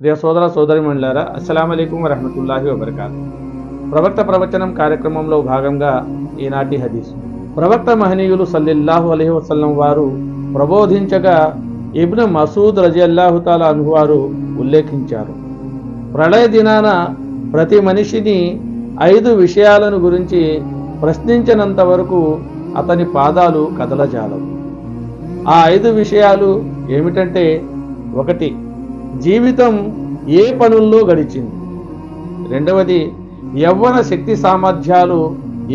ప్రియ సోదర సోదరిమణులారా, అస్సలాము అలైకుం వరహ్మతుల్లాహి వబరకాతు. ప్రవక్త ప్రవచనం కార్యక్రమంలో భాగంగా ఈనాటి హదీస్. ప్రవక్త మహనీయులు సల్లల్లాహు అలైహి వసల్లం వారు ప్రబోధించగా ఇబ్ను మసూద్ రజియల్లాహు తాలా అన్హు వారు ఉల్లేఖించారు. ప్రళయ దినాన ప్రతి మనిషిని 5 విషయాలను గురించి ప్రశ్నించినంత వరకు అతని పాదాలు కదలజాలవు. ఆ 5 విషయాలు ఏమిటంటే, 1, జీవితం ఏ పనుల్లో గడిచింది. 2వది, యవ్వన శక్తి సామర్థ్యాలు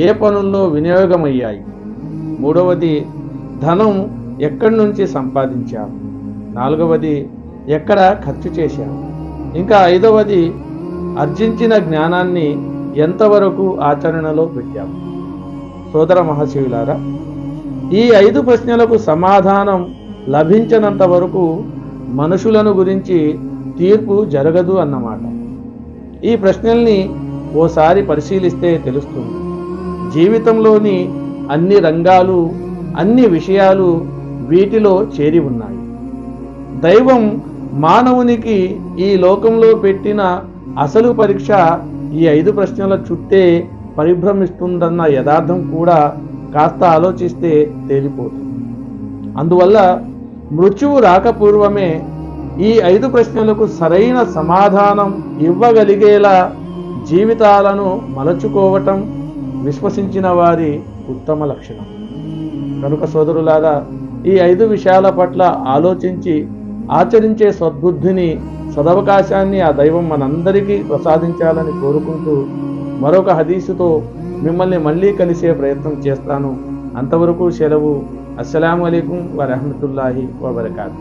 ఏ పనుల్లో వినియోగమయ్యాయి. 3వది, ధనం ఎక్కడి నుంచి సంపాదించావు. 4వది, ఎక్కడ ఖర్చు చేశావు. ఇంకా 5వది, ఆర్జించిన జ్ఞానాన్ని ఎంతవరకు ఆచరణలో పెట్టావు. సోదర మహాశివులారా, ఈ 5 ప్రశ్నలకు సమాధానం లభించినంత వరకు మనుషులను గురించి తీర్పు జరగదు అన్నమాట. ఈ ప్రశ్నల్ని ఓసారి పరిశీలిస్తే తెలుస్తుంది. జీవితంలోని అన్ని రంగాలు, అన్ని విషయాలు వీటిలో చేరి ఉన్నాయి. దైవం మానవునికి ఈ లోకంలో పెట్టిన అసలు పరీక్ష ఈ 5 ప్రశ్నల చుట్టే పరిభ్రమిస్తుందన్న యథార్థం కూడా కాస్త ఆలోచిస్తే తేలిపోతుంది. అందువల్ల మృత్యువు రాకపూర్వమే ఈ 5 ప్రశ్నలకు సరైన సమాధానం ఇవ్వగలిగేలా జీవితాలను మలచుకోవటం విశ్వసించిన వారి ఉత్తమ లక్షణం. కనుక సోదరులారా, ఈ 5 విషయాల పట్ల ఆలోచించి ఆచరించే సద్బుద్ధిని, సదవకాశాన్ని ఆ దైవం మనందరికీ ప్రసాదించాలని కోరుకుంటూ మరొక హదీసుతో మిమ్మల్ని మళ్ళీ కలిసే ప్రయత్నం చేస్తాను. అంతవరకు సెలవు. అస్సలాము అలైకుం వరహ్మతుల్లాహి వబరకాతు.